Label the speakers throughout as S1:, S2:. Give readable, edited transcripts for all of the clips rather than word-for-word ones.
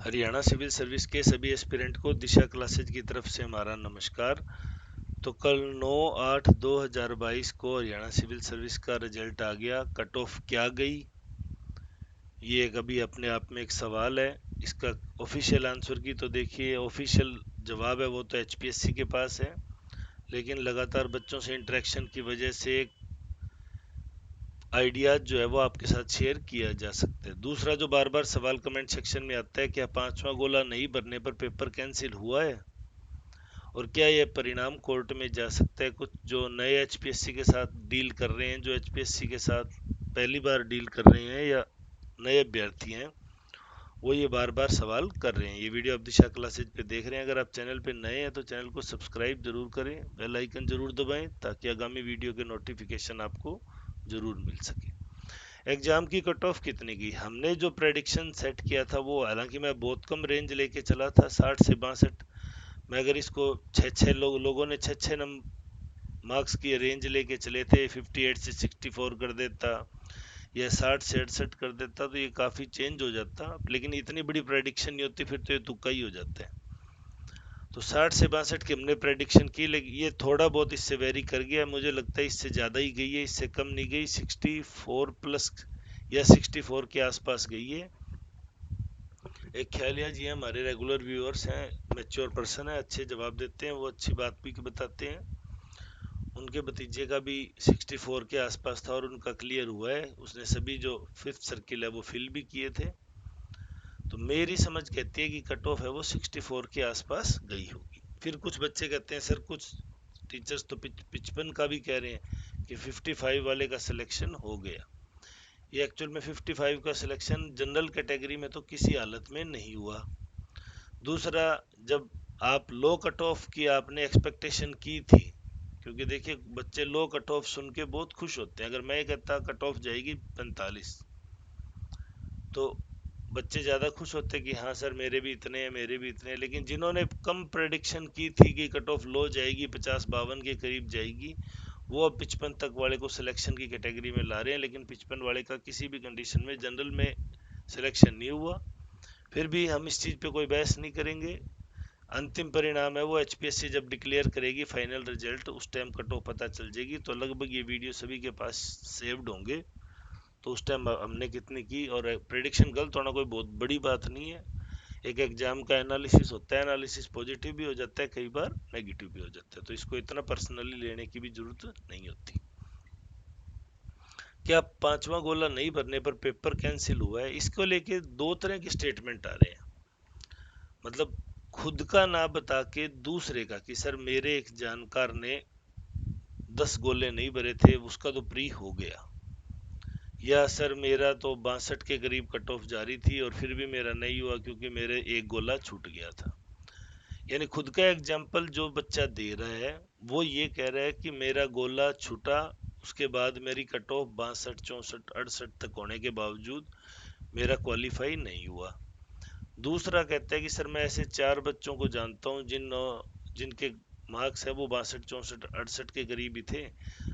S1: Haryana civil service के सभी aspirant को दिशा क्लासेज की तरफ से हमारा नमस्कार। तो कल 9/8/2022 को हरियाणा सिविल सर्विस का रिजल्ट आ गया। कट ऑफ क्या गई, ये एक अभी अपने आप में एक सवाल है। इसका ऑफिशियल आंसर की तो देखिए, ऑफिशियल जवाब है वो तो एचपीएससी के पास है, लेकिन लगातार बच्चों से इंटरेक्शन की वजह से एक आइडियाज जो है वो आपके साथ शेयर किया जा सकता है। दूसरा जो बार बार सवाल कमेंट सेक्शन में आता है, क्या पांचवा गोला नहीं भरने पर पेपर कैंसिल हुआ है और क्या यह परिणाम कोर्ट में जा सकता है। कुछ जो नए एचपीएससी के साथ डील कर रहे हैं, जो एचपीएससी के साथ पहली बार डील कर रहे हैं या नए अभ्यर्थी हैं, वो ये बार बार सवाल कर रहे हैं। ये वीडियो आप दिशा क्लासेज पे देख रहे हैं। अगर आप चैनल पे नए हैं तो चैनल को सब्सक्राइब जरूर करें, बेल आइकन जरूर दबाएं ताकि आगामी वीडियो के नोटिफिकेशन आपको जरूर मिल सके। एग्जाम की कट ऑफ कितनी की, हमने जो प्रेडिक्शन सेट किया था वो, हालांकि मैं बहुत कम रेंज लेके चला था, 60 से 62। मैं अगर इसको छः लोगों ने छः मार्क्स की रेंज लेके चले थे, 58 से 64 कर देता या 60 से 68 कर देता तो ये काफ़ी चेंज हो जाता, लेकिन इतनी बड़ी प्रेडिक्शन नहीं होती, फिर तो ये तुक्का ही हो जाता है। तो 60 से 62 की हमने प्रेडिक्शन की, लेकिन ये थोड़ा बहुत इससे वेरी कर गया। मुझे लगता है इससे ज़्यादा ही गई है, इससे कम नहीं गई। 64 प्लस या 64 के आसपास गई है। एक ख्यालिया जी हमारे रेगुलर व्यूअर्स हैं, मैच्योर पर्सन है, अच्छे जवाब देते हैं, वो अच्छी बात भी बताते हैं। उनके भतीजे का भी 64 के आसपास था और उनका क्लियर हुआ है। उसने सभी जो फिफ्थ सर्किल है वो फिल भी किए थे। तो मेरी समझ कहती है कि कट ऑफ है वो 64 के आसपास गई होगी। फिर कुछ बच्चे कहते हैं सर, कुछ टीचर्स तो 55 का भी कह रहे हैं कि 55 वाले का सिलेक्शन हो गया। ये एक्चुअल में 55 का सिलेक्शन जनरल कैटेगरी में तो किसी हालत में नहीं हुआ। दूसरा, जब आप लो कट ऑफ की आपने एक्सपेक्टेशन की थी, क्योंकि देखिए बच्चे लो कट ऑफ सुन के बहुत खुश होते हैं। अगर मैं कहता कट ऑफ जाएगी 45, तो बच्चे ज़्यादा खुश होते कि हाँ सर मेरे भी इतने हैं, मेरे भी इतने हैं। लेकिन जिन्होंने कम प्रेडिक्शन की थी कि कट ऑफ लो जाएगी, 50-52 के करीब जाएगी, वो अब 55 तक वाले को सिलेक्शन की कैटेगरी में ला रहे हैं, लेकिन 55 वाले का किसी भी कंडीशन में जनरल में सिलेक्शन नहीं हुआ। फिर भी हम इस चीज़ पे कोई बहस नहीं करेंगे। अंतिम परिणाम है वो एचपीएससी जब डिक्लेयर करेगी फाइनल रिजल्ट, उस टाइम कट ऑफ पता चल जाएगी। तो लगभग ये वीडियो सभी के पास सेव्ड होंगे, तो उस टाइम हमने कितनी की। और प्रेडिक्शन गलत होना कोई बहुत बड़ी बात नहीं है। एक एग्जाम का एनालिसिस होता है, एनालिसिस पॉजिटिव भी हो जाता है, कई बार नेगेटिव भी हो जाता है, तो इसको इतना पर्सनली लेने की भी जरूरत नहीं होती। क्या पांचवा गोला नहीं भरने पर पेपर कैंसिल हुआ है, इसको लेके दो तरह के स्टेटमेंट आ रहे हैं। मतलब खुद का ना बता के दूसरे का, कि सर मेरे एक जानकार ने 10 गोले नहीं भरे थे, उसका तो प्री हो गया, या सर मेरा तो 62 के करीब कट ऑफ जारी थी और फिर भी मेरा नहीं हुआ क्योंकि मेरे एक गोला छूट गया था। यानी खुद का एग्जाम्पल जो बच्चा दे रहा है वो ये कह रहा है कि मेरा गोला छूटा, उसके बाद मेरी कट ऑफ 62, 64, 68 तक होने के बावजूद मेरा क्वालिफाई नहीं हुआ। दूसरा कहता है कि सर मैं ऐसे 4 बच्चों को जानता हूँ जिनके मार्क्स है वो 62, 64, 68 के करीब ही थे,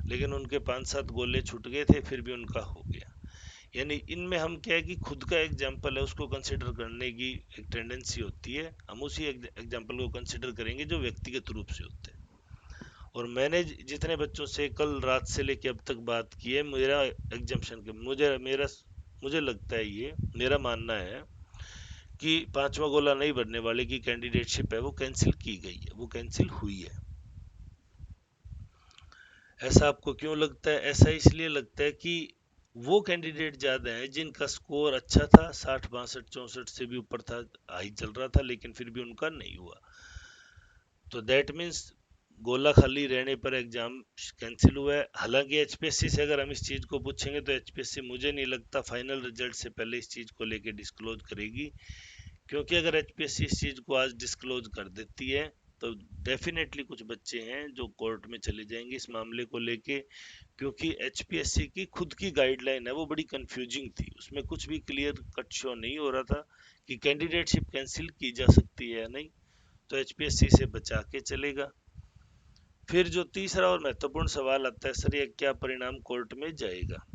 S1: लेकिन उनके 5-7 गोले छूट गए थे, फिर भी उनका हो गया। यानी इनमें हम क्या है कि खुद का एग्जाम्पल है उसको कंसिडर करने की एक टेंडेंसी होती है। हम उसी एग्जाम्पल को कंसिडर करेंगे जो व्यक्तिगत रूप से होते हैं। और मैंने जितने बच्चों से कल रात से लेके अब तक बात की है, मेरा एग्जाम्पशन के मुझे लगता है, ये मेरा मानना है कि पांचवा गोला नहीं भरने वाले की कैंडिडेटशिप है वो कैंसिल की गई है, वो कैंसिल हुई है। ऐसा आपको क्यों लगता है? ऐसा इसलिए लगता है कि वो कैंडिडेट ज्यादा हैं जिनका स्कोर अच्छा था, 60, 62, 64 से भी ऊपर था, हाई चल रहा था, लेकिन फिर भी उनका नहीं हुआ। तो दैट मीन्स गोला खाली रहने पर एग्जाम कैंसिल हुआ है। हालांकि एचपीएससी से अगर हम इस चीज को पूछेंगे तो एचपीएससी मुझे नहीं लगता फाइनल रिजल्ट से पहले इस चीज को लेके डिस्क्लोज करेगी, क्योंकि अगर एचपीएससी इस चीज को आज डिस्क्लोज कर देती है तो डेफिनेटली कुछ बच्चे हैं जो कोर्ट में चले जाएंगे इस मामले को लेके। क्योंकि एचपीएससी की खुद की गाइडलाइन है वो बड़ी कंफ्यूजिंग थी, उसमें कुछ भी क्लियर कट शो नहीं हो रहा था कि कैंडिडेटशिप कैंसिल की जा सकती है या नहीं। तो एचपीएससी से बचा के चलेगा। फिर जो तीसरा और महत्वपूर्ण सवाल आता है, सर ये क्या परिणाम कोर्ट में जाएगा।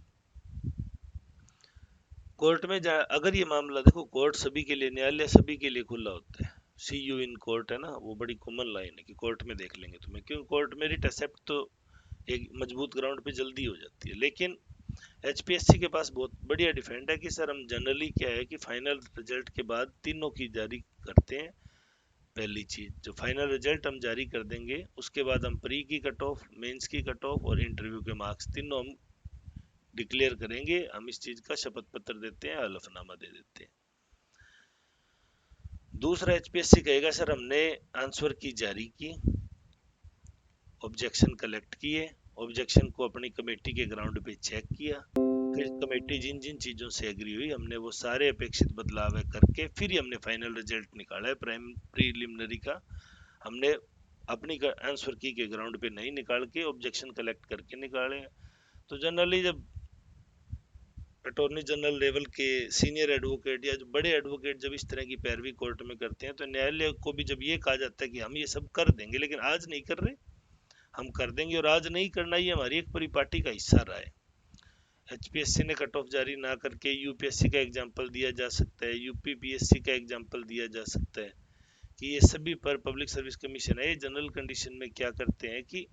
S1: कोर्ट में जा अगर ये मामला, देखो कोर्ट सभी के लिए, न्यायालय सभी के लिए खुला होता है। सी यू इन कोर्ट है ना, वो बड़ी कॉमन लाइन है कि कोर्ट में देख लेंगे तुम्हें, क्यों कोर्ट में रिट एक्सेप्ट तो एक मजबूत ग्राउंड पे जल्दी हो जाती है। लेकिन एचपीएससी के पास बहुत बढ़िया डिफेंड है कि सर हम जनरली क्या है कि फाइनल रिजल्ट के बाद तीनों की जारी करते हैं। पहली चीज, जो फाइनल रिजल्ट हम जारी कर देंगे उसके बाद हम प्री की कट ऑफ, मेंस की कट ऑफ और इंटरव्यू के मार्क्स तीनों हम डिक्लेयर करेंगे। हम इस चीज का शपथ पत्र देते हैं, हलफनामा दे देते हैं। दूसरा, एचपीएससी कहेगा सर हमने आंसर की जारी की, ऑब्जेक्शन कलेक्ट किए, ऑब्जेक्शन को अपनी कमेटी के ग्राउंड पे चेक किया, फिर कमेटी जिन जिन चीजों से एग्री हुई हमने वो सारे अपेक्षित बदलाव है करके फिर ही हमने फाइनल रिजल्ट निकाला है। प्राइम प्रीलिमिनरी का हमने अपनी आंसर की के ग्राउंड पे नहीं निकाल के ऑब्जेक्शन कलेक्ट करके निकाले हैं। तो जनरली जब अटॉर्नी जनरल लेवल के सीनियर एडवोकेट या जो बड़े एडवोकेट जब इस तरह की पैरवी कोर्ट में करते हैं, तो न्यायालय को भी जब ये कहा जाता है कि हम ये सब कर देंगे लेकिन आज नहीं कर रहे, हम कर देंगे, और आज नहीं करना ये हमारी एक परिपाटी का हिस्सा रहा है। एचपीएससी ने कट ऑफ जारी ना करके यूपीएससी का एग्जाम्पल दिया जा सकता है, यूपी पीएससी का एग्जाम्पल दिया जा सकता है कि ये सभी पर पब्लिक सर्विस कमीशन है, ये जनरल कंडीशन में क्या करते हैं कि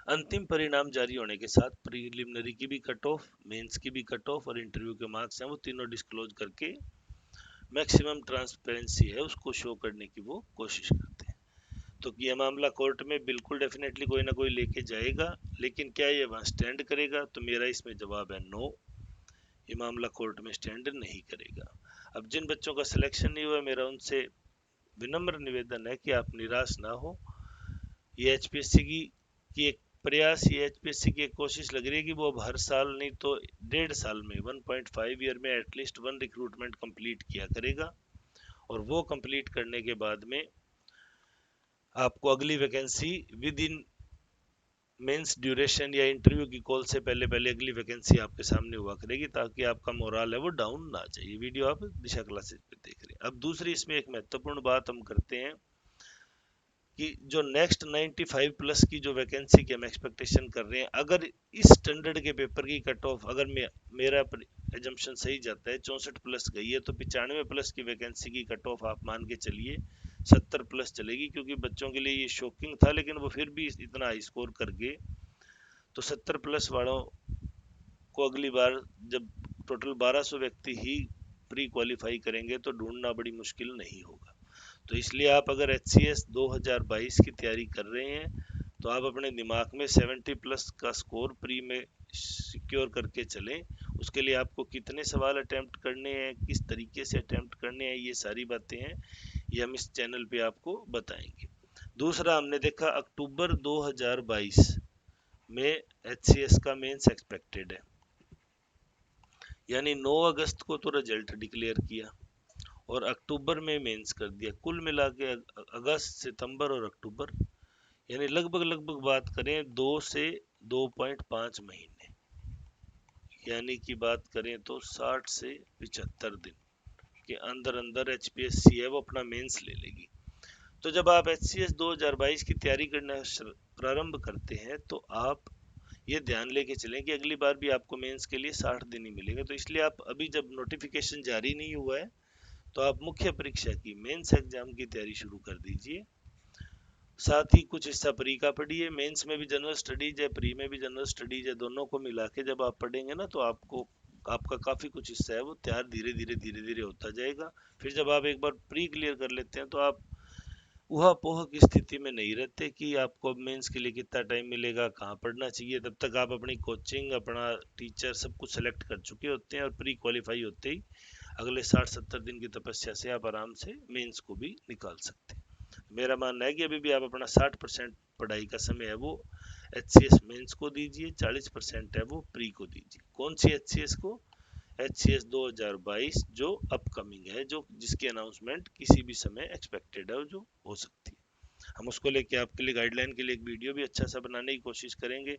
S1: अंतिम परिणाम जारी होने के साथ प्रीलिमिनरी की भी कट ऑफ, मेंस की भी कट ऑफ और इंटरव्यू के मार्क्स हैं वो तीनों डिस्क्लोज करके मैक्सिमम ट्रांसपेरेंसी है उसको शो करने की वो कोशिश करते हैं। तो ये मामला कोर्ट में बिल्कुल डेफिनेटली कोई ना कोई लेके जाएगा, लेकिन क्या ये वहां स्टैंड करेगा, तो मेरा इसमें जवाब है नो, ये मामला कोर्ट में स्टैंड नहीं करेगा। अब जिन बच्चों का सिलेक्शन नहीं हुआ, मेरा उनसे विनम्र निवेदन है कि आप निराश ना हो। ये एचपीएससी की एक प्रयास, ये एचपीएससी की एक कोशिश लग रही है कि वो अब हर साल नहीं तो 1.5 साल में 1.5 ईयर में एटलीस्ट वन रिक्रूटमेंट कंप्लीट किया करेगा, और वो कंप्लीट करने के बाद में आपको अगली vacancy within mains duration या इंटरव्यू की कॉल से पहले पहले अगली वैकेंसी आपके सामने हुआ करेगी, ताकि आपका मोरल है वो डाउन ना जाए। ये वीडियो आप दिशा क्लासेस पे देख रहे हैं। अब दूसरी इसमें एक महत्वपूर्ण बात हम करते हैं कि जो नेक्स्ट 95 प्लस की जो वैकेंसी की हम एक्सपेक्टेशन कर रहे हैं, अगर इस स्टैंडर्ड के पेपर की कट ऑफ, अगर मेरा एजम्पशन सही जाता है 64 प्लस गई है, तो 95 प्लस की वैकेंसी की कट ऑफ आप मान के चलिए 70 प्लस चलेगी, क्योंकि बच्चों के लिए ये शॉकिंग था लेकिन वो फिर भी इतना हाई स्कोर कर गए। तो 70 प्लस वालों को अगली बार जब टोटल 1200 व्यक्ति ही प्री क्वालिफाई करेंगे तो ढूंढना बड़ी मुश्किल नहीं होगा। तो इसलिए आप अगर एच सी एस 2022 की तैयारी कर रहे हैं तो आप अपने दिमाग में 70 प्लस का स्कोर प्री में सिक्योर करके चलें। उसके लिए आपको कितने सवाल अटेम्प्ट करने हैं, किस तरीके से अटेम्प्ट करने हैं, ये सारी बातें हैं, ये हम इस चैनल पे आपको बताएंगे। दूसरा, हमने देखा अक्टूबर 2022 में एच सी एस का मेंस एक्सपेक्टेड है, यानी 9 अगस्त को तो रिजल्ट डिक्लेयर किया और अक्टूबर में मेंस कर दिया। कुल मिला के अगस्त, सितंबर और अक्टूबर, यानी लगभग लगभग बात करें 2 से 2.5 महीने, यानी कि बात करें तो 60 से 75 दिन के अंदर अंदर एचपीएससी है वो अपना मेंस ले लेगी। तो जब आप एचसीएस 2022 की तैयारी करना प्रारंभ करते हैं तो आप ये ध्यान लेके चलें कि अगली बार भी आपको मेंस के लिए 60 दिन ही मिलेंगे। तो इसलिए आप अभी जब नोटिफिकेशन जारी नहीं हुआ है तो आप मुख्य परीक्षा की मेंस एग्जाम की तैयारी शुरू कर दीजिए। साथ ही कुछ हिस्सा प्री का पढ़िए, मेंस में भी जनरल स्टडीज है, प्री में भी जनरल स्टडीज है, दोनों को मिला के जब आप पढ़ेंगे ना तो आपको आपका काफी कुछ हिस्सा है वो तैयार धीरे धीरे धीरे धीरे होता जाएगा। फिर जब आप एक बार प्री क्लियर कर लेते हैं तो आप ऊहा-पोह की स्थिति में नहीं रहते कि आपको अब मेंस के लिए कितना टाइम मिलेगा, कहाँ पढ़ना चाहिए। तब तक आप अपनी कोचिंग, अपना टीचर सब कुछ सेलेक्ट कर चुके होते हैं और प्री क्वालिफाई होते ही अगले 60-70 दिन की तपस्या से आप आराम से मेंस को भी निकाल सकते हैं। मेरा मानना है कि अभी भी आप अपना 60% पढ़ाई का समय है वो एच सी एस मेन्स को दीजिए, 40% है वो प्री को दीजिए। कौन सी एच सी एस को? एच सी एस 2022 जो अपकमिंग है, जो जिसकी अनाउंसमेंट किसी भी समय एक्सपेक्टेड है, जो हो सकती है। हम उसको लेके आपके लिए गाइडलाइन के लिए एक वीडियो भी अच्छा सा बनाने की कोशिश करेंगे।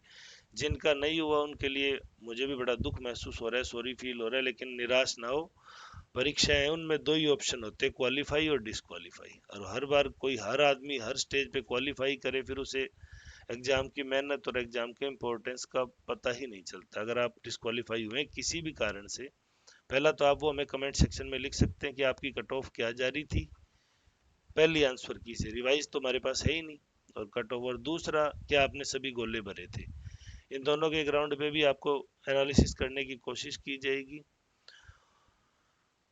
S1: जिनका नहीं हुआ उनके लिए मुझे भी बड़ा दुख महसूस हो रहा है, सॉरी फील हो रहा है, लेकिन निराश ना हो। परीक्षाएं उनमें दो ही ऑप्शन होते हैं, क्वालिफाई और डिसक्वालीफाई, और हर बार कोई, हर आदमी हर स्टेज पे क्वालिफाई करे फिर उसे एग्जाम की मेहनत और एग्जाम के इम्पोर्टेंस का पता ही नहीं चलता। अगर आप डिसक्वालीफाई हुए किसी भी कारण से पहला तो आप वो हमें कमेंट सेक्शन में लिख सकते हैं कि आपकी कट ऑफ क्या जा रही थी पहली आंसर की से, रिवाइज तो हमारे पास है ही नहीं, और कट ऑफ, और दूसरा क्या आपने सभी गोले भरे थे। इन दोनों के ग्राउंड पे भी आपको एनालिसिस करने की कोशिश की जाएगी।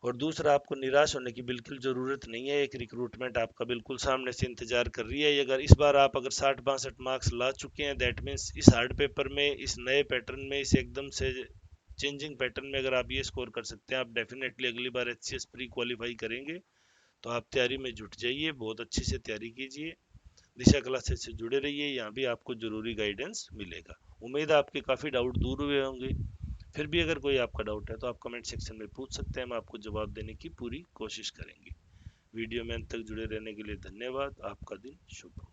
S1: और दूसरा, आपको निराश होने की बिल्कुल ज़रूरत नहीं है, एक रिक्रूटमेंट आपका बिल्कुल सामने से इंतजार कर रही है। अगर इस बार आप अगर 60-62 मार्क्स ला चुके हैं, दैट मीन्स इस हार्ड पेपर में, इस नए पैटर्न में, इस एकदम से चेंजिंग पैटर्न में अगर आप ये स्कोर कर सकते हैं, आप डेफिनेटली अगली बार एचसीएस प्री क्वालिफाई करेंगे। तो आप तैयारी में जुट जाइए, बहुत अच्छे से तैयारी कीजिए, दिशा क्लासेस से जुड़े रहिए, यहाँ भी आपको जरूरी गाइडेंस मिलेगा। उम्मीद है आपके काफ़ी डाउट दूर हुए होंगे। फिर भी अगर कोई आपका डाउट है तो आप कमेंट सेक्शन में पूछ सकते हैं, हम आपको जवाब देने की पूरी कोशिश करेंगे। वीडियो में अंत तक जुड़े रहने के लिए धन्यवाद। आपका दिन शुभ हो।